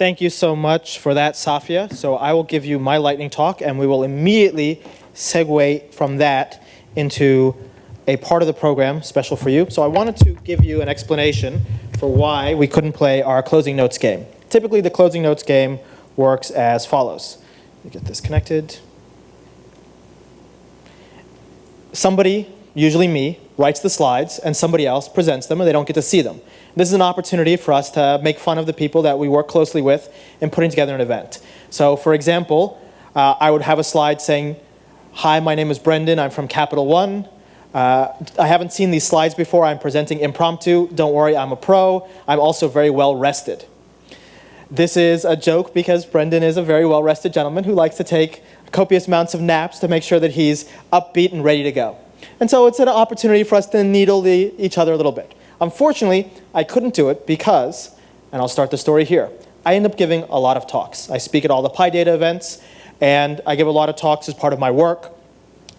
Thank you so much for that, Safia. So I will give you my lightning talk, and we will immediately segue from that into a part of the program special for you. So I wanted to give you an explanation for why we couldn't play our closing notes game. Typically, the closing notes game works as follows. Let me get this connected. Somebody, usually me, writes the slides, and somebody else presents them, and they don't get to see them. This is an opportunity for us to make fun of the people that we work closely with in putting together an event. So for example, I would have a slide saying, "Hi, my name is Brendan. I'm from Capital One. I haven't seen these slides before. I'm presenting impromptu. Don't worry, I'm a pro. I'm also very well rested." This is a joke because Brendan is a very well rested gentleman who likes to take copious amounts of naps to make sure that he's upbeat and ready to go. And so it's an opportunity for us to needle each other a little bit. Unfortunately, I couldn't do it because, and I'll start the story here, I end up giving a lot of talks. I speak at all the PyData events, and I give a lot of talks as part of my work.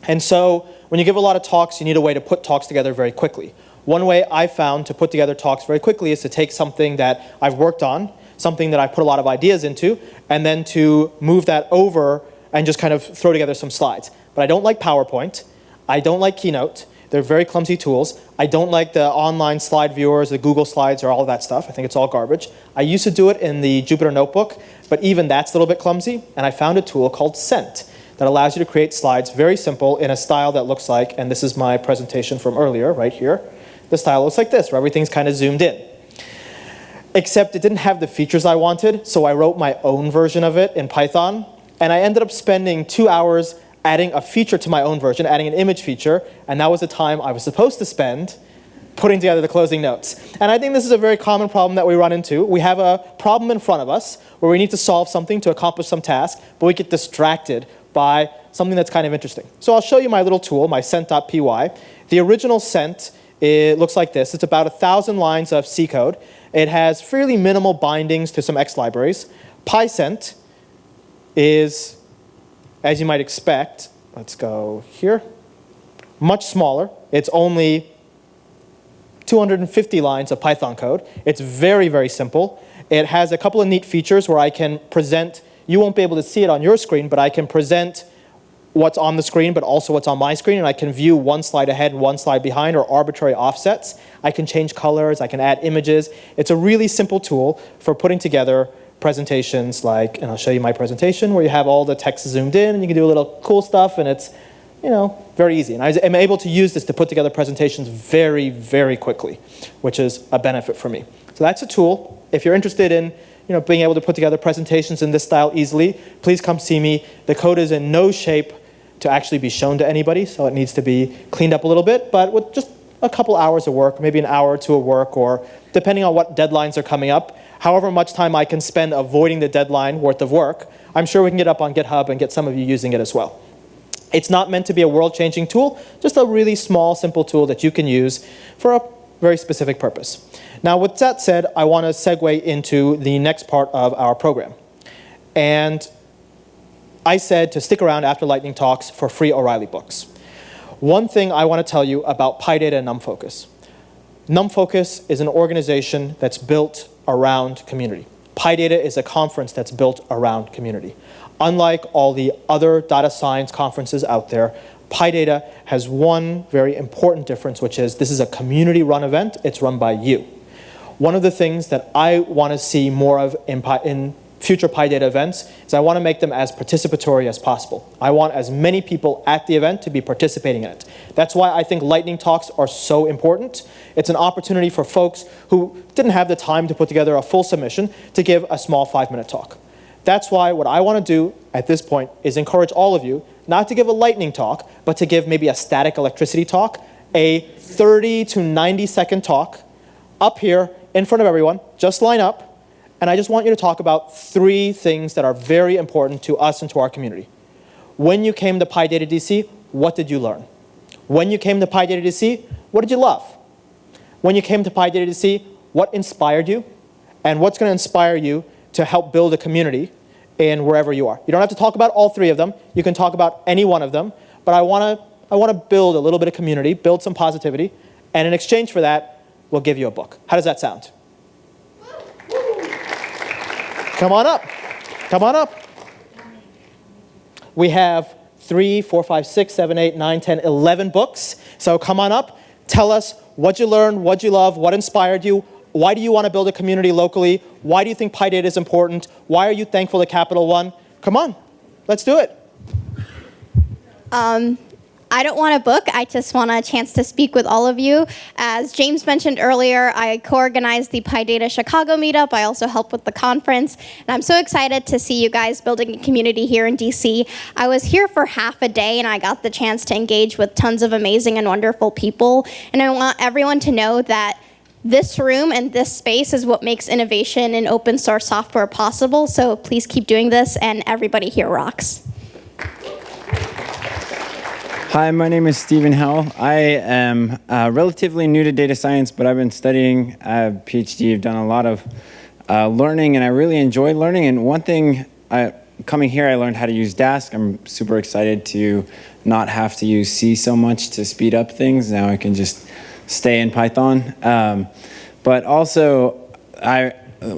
And so when you give a lot of talks, you need a way to put talks together very quickly. One way I found to put together talks very quickly is to take something that I've worked on, something that I put a lot of ideas into, and then to move that over and just kind of throw together some slides. But I don't like PowerPoint. I don't like Keynote. They're very clumsy tools. I don't like the online slide viewers, the Google Slides, or all of that stuff. I think it's all garbage. I used to do it in the Jupyter Notebook, but even that's a little bit clumsy. And I found a tool called Scent that allows you to create slides very simple in a style that looks like, and this is my presentation from earlier, right here. The style looks like this, where everything's kind of zoomed in. Except it didn't have the features I wanted, so I wrote my own version of it in Python. And I ended up spending 2 hours adding a feature to my own version, adding an image feature, and that was the time I was supposed to spend putting together the closing notes. And I think this is a very common problem that we run into. We have a problem in front of us where we need to solve something to accomplish some task, but we get distracted by something that's kind of interesting. So I'll show you my little tool, my scent.py. The original Scent, it looks like this. It's about 1,000 lines of C code. It has fairly minimal bindings to some X libraries. PyScent is, as you might expect, let's go here, much smaller. It's only 250 lines of Python code. It's very, very simple. It has a couple of neat features where I can present, you won't be able to see it on your screen, but I can present what's on the screen, but also what's on my screen, and I can view one slide ahead and one slide behind, or arbitrary offsets. I can change colors, I can add images. It's a really simple tool for putting together presentations like, and I'll show you my presentation, where you have all the text zoomed in, and you can do a little cool stuff, and it's, you know, very easy. And I'm able to use this to put together presentations very, very quickly, which is a benefit for me. So that's a tool. If you're interested in, you know, being able to put together presentations in this style easily, please come see me. The code is in no shape to actually be shown to anybody, so it needs to be cleaned up a little bit, but with just a couple hours of work, maybe an hour or two of work, or depending on what deadlines are coming up, however much time I can spend avoiding the deadline worth of work, I'm sure we can get up on GitHub and get some of you using it as well. It's not meant to be a world-changing tool, just a really small, simple tool that you can use for a very specific purpose. Now, with that said, I want to segue into the next part of our program. And I said to stick around after Lightning Talks for free O'Reilly books. One thing I want to tell you about PyData and NumFocus. NumFocus is an organization that's built around community. PyData is a conference that's built around community. Unlike all the other data science conferences out there, PyData has one very important difference, which is this is a community-run event. It's run by you. One of the things that I want to see more of in future PyData events is I want to make them as participatory as possible. I want as many people at the event to be participating in it. That's why I think lightning talks are so important. It's an opportunity for folks who didn't have the time to put together a full submission to give a small 5-minute talk. That's why what I want to do at this point is encourage all of you not to give a lightning talk, but to give maybe a static electricity talk, a 30 to 90 second talk up here in front of everyone. Just line up. And I just want you to talk about 3 things that are very important to us and to our community. When you came to PyData DC, what did you learn? When you came to PyData DC, what did you love? When you came to PyData DC, what inspired you? And what's going to inspire you to help build a community in wherever you are? You don't have to talk about all 3 of them. You can talk about any one of them. But I want to build a little bit of community, build some positivity. And in exchange for that, we'll give you a book. How does that sound? Come on up. Come on up. We have 3, 4, 5, 6, 7, 8, 9, 10, 11 books. So come on up. Tell us what you learned, what you love, what inspired you. Why do you want to build a community locally? Why do you think PyData is important? Why are you thankful to Capital One? Come on, let's do it. I don't want a book. I just want a chance to speak with all of you. As James mentioned earlier, I co-organized the PyData Chicago meetup. I also help with the conference. And I'm so excited to see you guys building a community here in DC. I was here for half a day, and I got the chance to engage with tons of amazing and wonderful people. And I want everyone to know that this room and this space is what makes innovation in open source software possible. So please keep doing this, and everybody here rocks. Hi, my name is Stephen Howell. I am relatively new to data science, but I've been studying. I have a PhD. I've done a lot of learning, and I really enjoy learning. And one thing, coming here, I learned how to use Dask. I'm super excited to not have to use C so much to speed up things. Now I can just stay in Python. But also,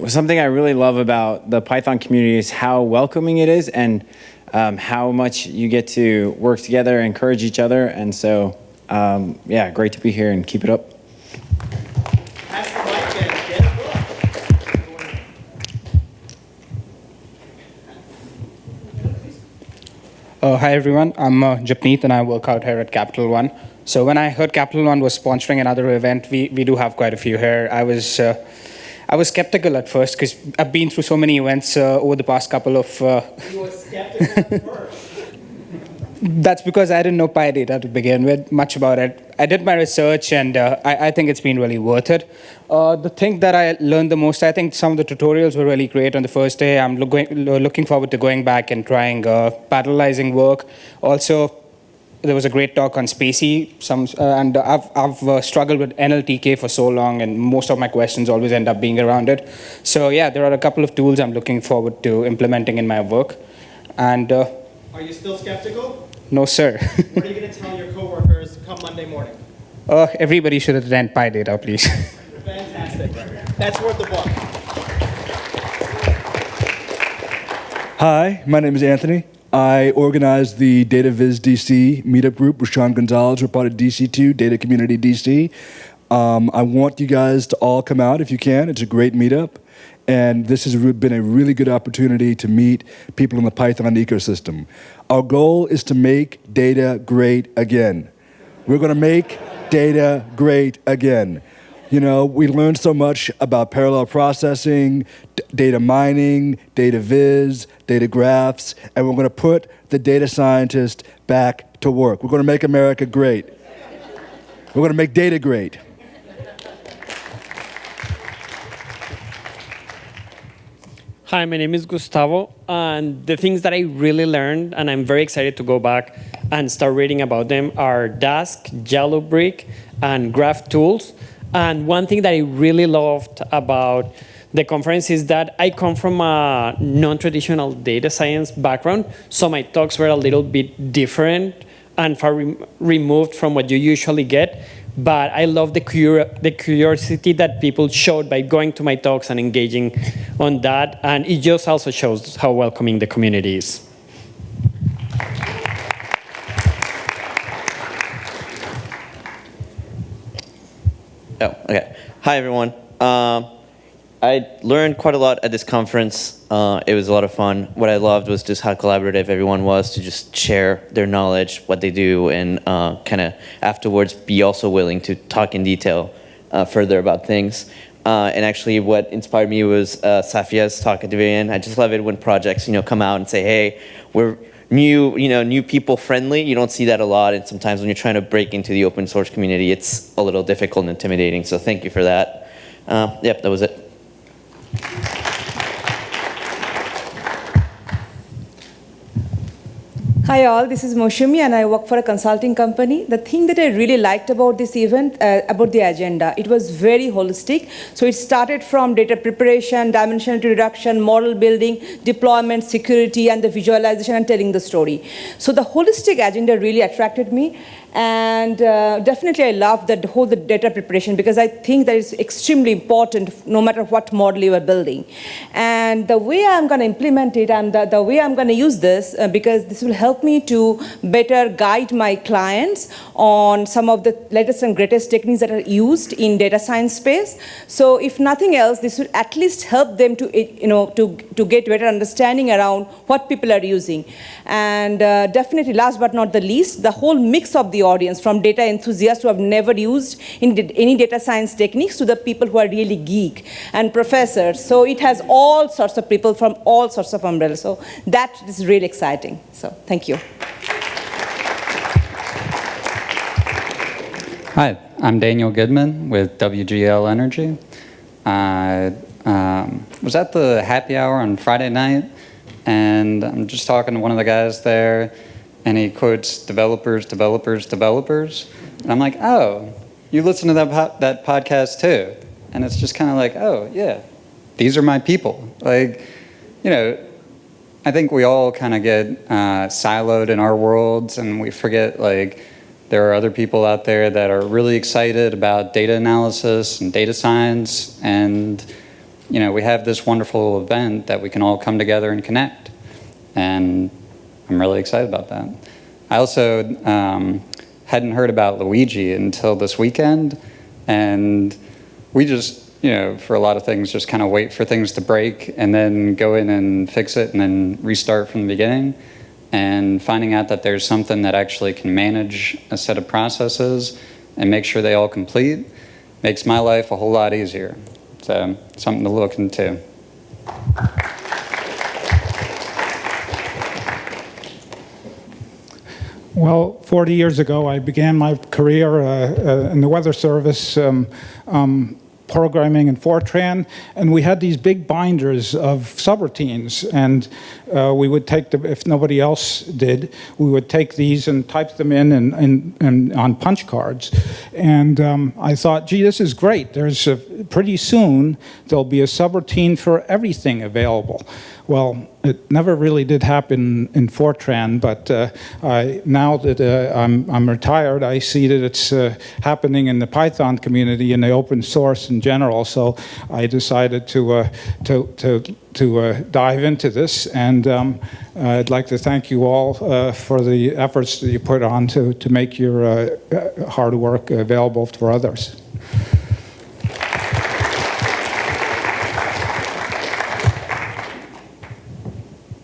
something I really love about the Python community is how welcoming it is, and how much you get to work together, encourage each other, and so, yeah, great to be here and keep it up. Pass the mic and get a book. Hi everyone, I'm Japneet and I work out here at Capital One. So when I heard Capital One was sponsoring another event, we do have quite a few here. I was skeptical at first because I've been through so many events over the past couple of... You were skeptical at first. That's because I didn't know PyData to begin with, much about it. I did my research, and I think it's been really worth it. The thing that I learned the most, I think some of the tutorials were really great on the first day. I'm looking forward to going back and trying parallelizing work. Also, there was a great talk on Spacey, and I've struggled with NLTK for so long, and most of my questions always end up being around it. So yeah, there are a couple of tools I'm looking forward to implementing in my work. And Are you still skeptical? no, sir. What are you going to tell your coworkers come Monday morning? Everybody should attend PyData, please. Fantastic. That's worth the book. Hi, my name is Anthony. I organized the DataViz DC meetup group with Sean Gonzalez. We're part of DC2, Data Community DC. I want you guys to all come out if you can. It's a great meetup. And this has been a really good opportunity to meet people in the Python ecosystem. Our goal is to make data great again. We're going to make data great again. You know, we learned so much about parallel processing, data mining, data viz, data graphs, and we're going to put the data scientist back to work. We're going to make America great. We're going to make data great. Hi, my name is Gustavo, and the things that I really learned, and I'm very excited to go back and start reading about them, are Dask, Yellowbrick, and Graph Tools. And one thing that I really loved about the conference is that I come from a non-traditional data science background, so my talks were a little bit different and far removed from what you usually get. But I love the curiosity that people showed by going to my talks and engaging on that. And it just also shows how welcoming the community is. Oh, okay. Hi, everyone. I learned quite a lot at this conference. It was a lot of fun. What I loved was just how collaborative everyone was to just share their knowledge, what they do, and kind of afterwards be also willing to talk in detail further about things. And actually what inspired me was Safia's talk at the very end. I just love it when projects, come out and say, hey, we're new people friendly. You don't see that a lot, and sometimes when you're trying to break into the open source community, it's a little difficult and intimidating. So thank you for that. Yep, that was it. Hi all, this is Moshumi and I work for a consulting company. The thing that I really liked about this event, about the agenda, it was very holistic. So it started from data preparation, dimensionality reduction, model building, deployment, security, and the visualization and telling the story. So the holistic agenda really attracted me. And definitely I love that whole the data preparation, because I think that is extremely important no matter what model you are building. And the way I'm going to implement it and the way I'm going to use this, because this will help me to better guide my clients on some of the latest and greatest techniques that are used in data science space. So if nothing else, this will at least help them to get better understanding around what people are using. And definitely last but not the least, the whole mix of the audience, from data enthusiasts who have never used any data science techniques to the people who are really geek and professors. So it has all sorts of people from all sorts of umbrellas. So that is really exciting. So thank you. Hi, I'm Daniel Goodman with WGL Energy. I was at the happy hour on Friday night, and I'm just talking to one of the guys there, and he quotes developers, developers, developers. And I'm like, oh, you listen to that podcast too? And it's just kind of like, oh, yeah, these are my people. Like, you know, I think we all kind of get siloed in our worlds, and we forget, like, there are other people out there that are really excited about data analysis and data science, and you know, we have this wonderful event that we can all come together and connect, and I'm really excited about that. I also hadn't heard about Luigi until this weekend, and we just, you know, for a lot of things, just kind of wait for things to break and then go in and fix it and then restart from the beginning. And finding out that there's something that actually can manage a set of processes and make sure they all complete makes my life a whole lot easier. So something to look into. Well, 40 years ago, I began my career in the Weather Service, programming in Fortran, and we had these big binders of subroutines, and we would take them, if nobody else did, we would take these and type them in on punch cards. And I thought, gee, this is great. There's pretty soon there'll be a subroutine for everything available. Well, it never really did happen in Fortran, but now that I'm retired, I see that it's happening in the Python community and the open source in general. So I decided to dive into this, and I'd like to thank you all for the efforts that you put on to make your hard work available for others.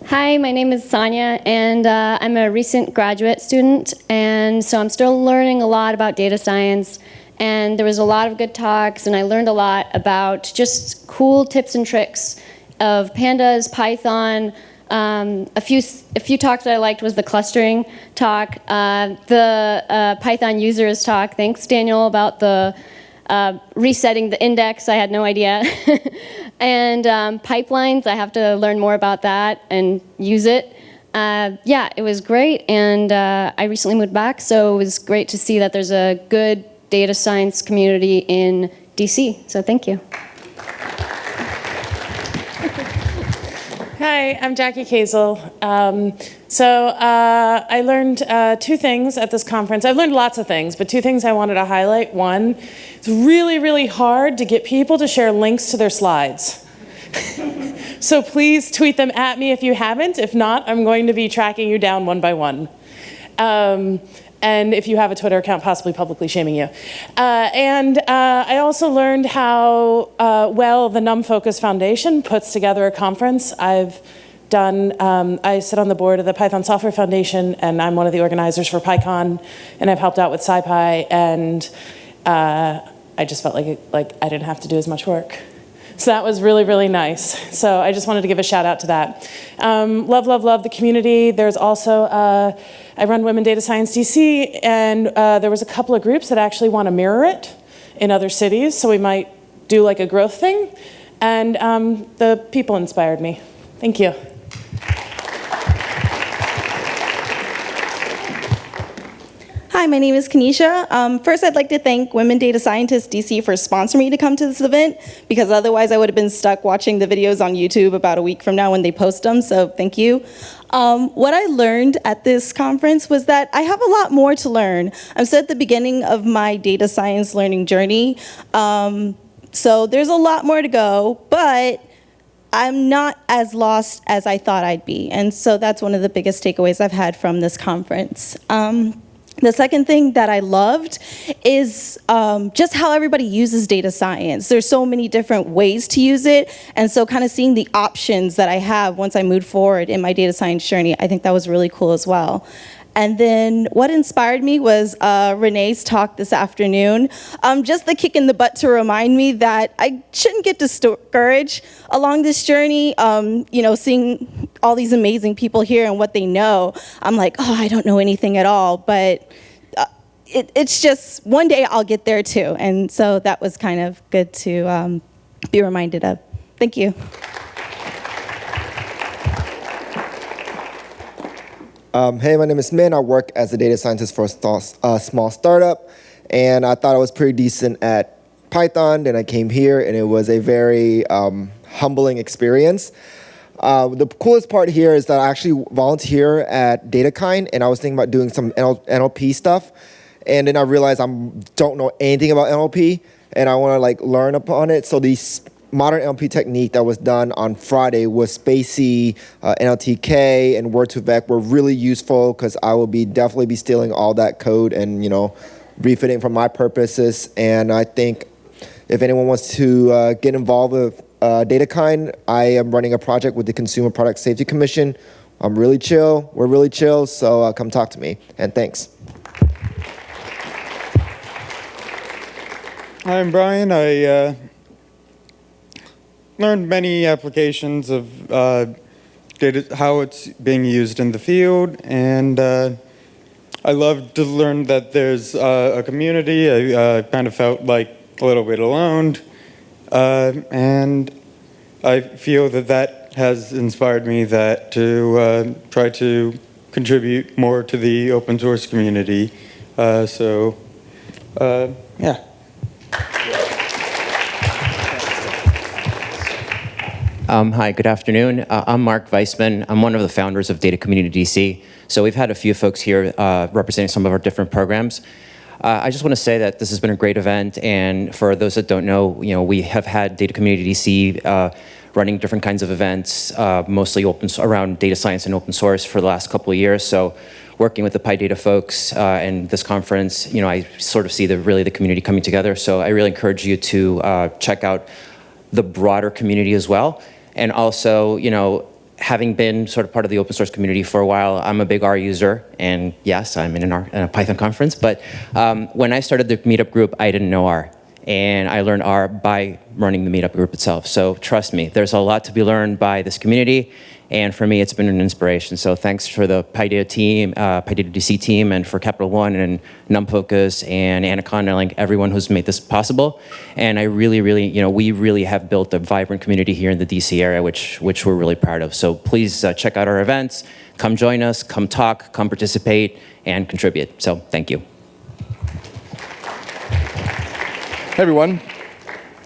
Hi, my name is Sonia, and I'm a recent graduate student, and so I'm still learning a lot about data science, and there was a lot of good talks, and I learned a lot about just cool tips and tricks of pandas, Python. A few talks that I liked was the clustering talk, the Python users talk. Thanks, Daniel, about the resetting the index. I had no idea. And pipelines, I have to learn more about that and use it. Yeah, it was great, and I recently moved back, so it was great to see that there's a good data science community in DC, so thank you. Hi, I'm Jackie Kazel. I learned two things at this conference. I've learned lots of things, but two things I wanted to highlight. One, it's really, really hard to get people to share links to their slides. So please tweet them at me if you haven't. If not, I'm going to be tracking you down one by one. And if you have a Twitter account, possibly publicly shaming you. I also learned how well the NumFocus Foundation puts together a conference. I've done, I sit on the board of the Python Software Foundation, and I'm one of the organizers for PyCon, and I've helped out with SciPy, and I just felt like I didn't have to do as much work. So that was really, really nice. So I just wanted to give a shout out to that. Love, love, love the community. There's also, I run Women Data Science DC, and there was a couple of groups that actually want to mirror it in other cities, so we might do like a growth thing. And the people inspired me. Thank you. Hi, my name is Kanisha. First, I'd like to thank Women Data Scientists DC for sponsoring me to come to this event, because otherwise I would have been stuck watching the videos on YouTube about a week from now when they post them, so thank you. What I learned at this conference was that I have a lot more to learn. I'm still at the beginning of my data science learning journey, so there's a lot more to go, but I'm not as lost as I thought I'd be, and so that's one of the biggest takeaways I've had from this conference. The second thing that I loved is just how everybody uses data science. There's so many different ways to use it, and so kind of seeing the options that I have once I moved forward in my data science journey, I think that was really cool as well. And then what inspired me was Renee's talk this afternoon. Just the kick in the butt to remind me that I shouldn't get discouraged along this journey. You know, seeing all these amazing people here and what they know, I'm like, oh, I don't know anything at all. But it's just one day I'll get there too. And so that was kind of good to be reminded of. Thank you. Hey, my name is Min. I work as a data scientist for a small startup, and I thought I was pretty decent at Python. Then I came here, and it was a very humbling experience. The coolest part here is that I actually volunteer at DataKind, and I was thinking about doing some NLP stuff, and then I realized I don't know anything about NLP, and I want to learn upon it. So these modern NLP technique that was done on Friday was Spacey, NLTK, and Word2Vec were really useful, because I will definitely be stealing all that code and refitting from my purposes. And I think if anyone wants to get involved with DataKind, I am running a project with the Consumer Product Safety Commission. I'm really chill. We're really chill. So come talk to me. And thanks. Hi, I'm Brian. I learned many applications of data, how it's being used in the field, and I love to learn that there's a community. I kind of felt like a little bit alone, and I feel that has inspired me to try to contribute more to the open source community. Yeah. Hi, good afternoon. I'm Mark Weissman. I'm one of the founders of Data Community DC. So we've had a few folks here representing some of our different programs. I just want to say that this has been a great event, and for those that don't know, we have had Data Community DC running different kinds of events, mostly around data science and open source for the last couple of years. So working with the PyData folks and this conference, I sort of see the community coming together. So I really encourage you to check out the broader community as well. And also, having been sort of part of the open source community for a while, I'm a big R user, and yes, I'm in a Python conference, but when I started the meetup group, I didn't know R, and I learned R by running the meetup group itself. So trust me, there's a lot to be learned by this community, and for me, it's been an inspiration. So thanks for the PyData team, PyData DC team, and for Capital One and NumFocus and Anaconda, like everyone who's made this possible. And I really, we really have built a vibrant community here in the DC area, which we're really proud of. So please check out our events, come join us, come talk, come participate, and contribute. So thank you. Hey everyone.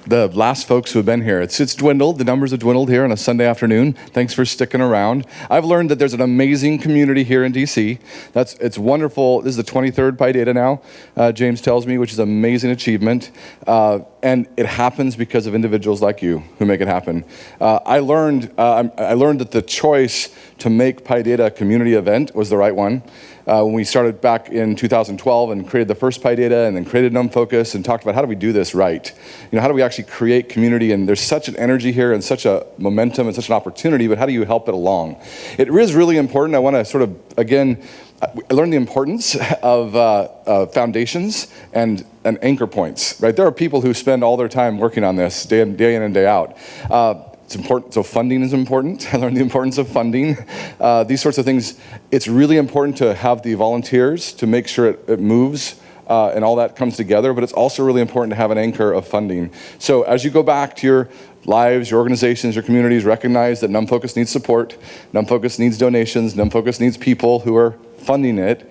The last folks who have been here. It's dwindled. The numbers have dwindled here on a Sunday afternoon. Thanks for sticking around. I've learned that there's an amazing community here in DC. It's wonderful. This is the 23rd PyData now, James tells me, which is an amazing achievement. And it happens because of individuals like you who make it happen. I learned that the choice to make PyData a community event was the right one. When we started back in 2012 and created the first PyData and then created NumFocus and talked about how do we do this right? How do we actually create community? And there's such an energy here and such a momentum and such an opportunity, but how do you help it along? It is really important. I want to sort of, again, I learned the importance of foundations and anchor points, right? There are people who spend all their time working on this day in and day out. It's important, so funding is important. I learned the importance of funding. These sorts of things, it's really important to have the volunteers to make sure it moves and all that comes together, but it's also really important to have an anchor of funding. So as you go back to your lives, your organizations, your communities, recognize that NumFocus needs support, NumFocus needs donations, NumFocus needs people who are funding it.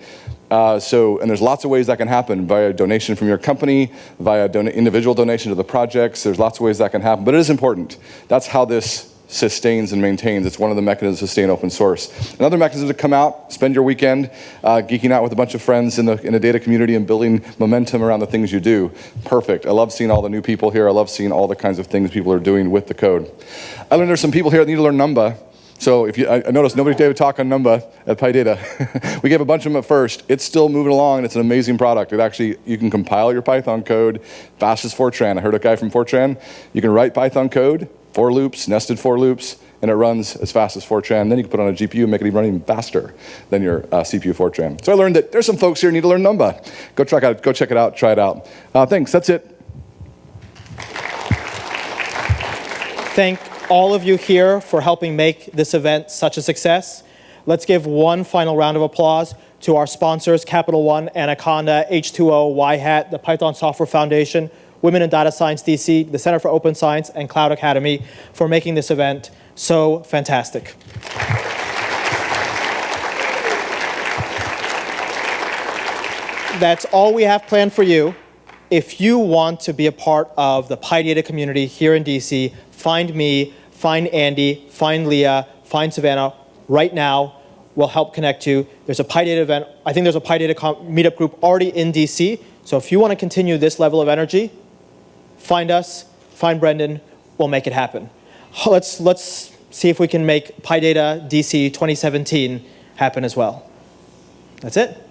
And there's lots of ways that can happen via donation from your company, via individual donation to the projects. There's lots of ways that can happen, but it is important. That's how this sustains and maintains. It's one of the mechanisms to sustain open source. Another mechanism to come out, spend your weekend geeking out with a bunch of friends in the data community and building momentum around the things you do. Perfect. I love seeing all the new people here. I love seeing all the kinds of things people are doing with the code. I learned there's some people here that need to learn Numba. So I noticed nobody gave a talk on Numba at PyData. We gave a bunch of them at first. It's still moving along, and it's an amazing product. It actually, you can compile your Python code fast as Fortran. I heard a guy from Fortran. You can write Python code, for loops, nested for loops, and it runs as fast as Fortran. Then you can put it on a GPU and make it run even faster than your CPU Fortran. So I learned that there's some folks here who need to learn Numba. Go check it out, try it out. Thanks, that's it. Thank all of you here for helping make this event such a success. Let's give one final round of applause to our sponsors, Capital One, Anaconda, H2O, YHAT, the Python Software Foundation, Women in Data Science DC, the Center for Open Science, and Cloud Academy for making this event so fantastic. That's all we have planned for you. If you want to be a part of the PyData community here in DC, find me, find Andy, find Leah, find Savannah right now. We'll help connect you. There's a PyData event. I think there's a PyData meetup group already in DC. So if you want to continue this level of energy, find us, find Brendan, we'll make it happen. Let's see if we can make PyData DC 2017 happen as well. That's it.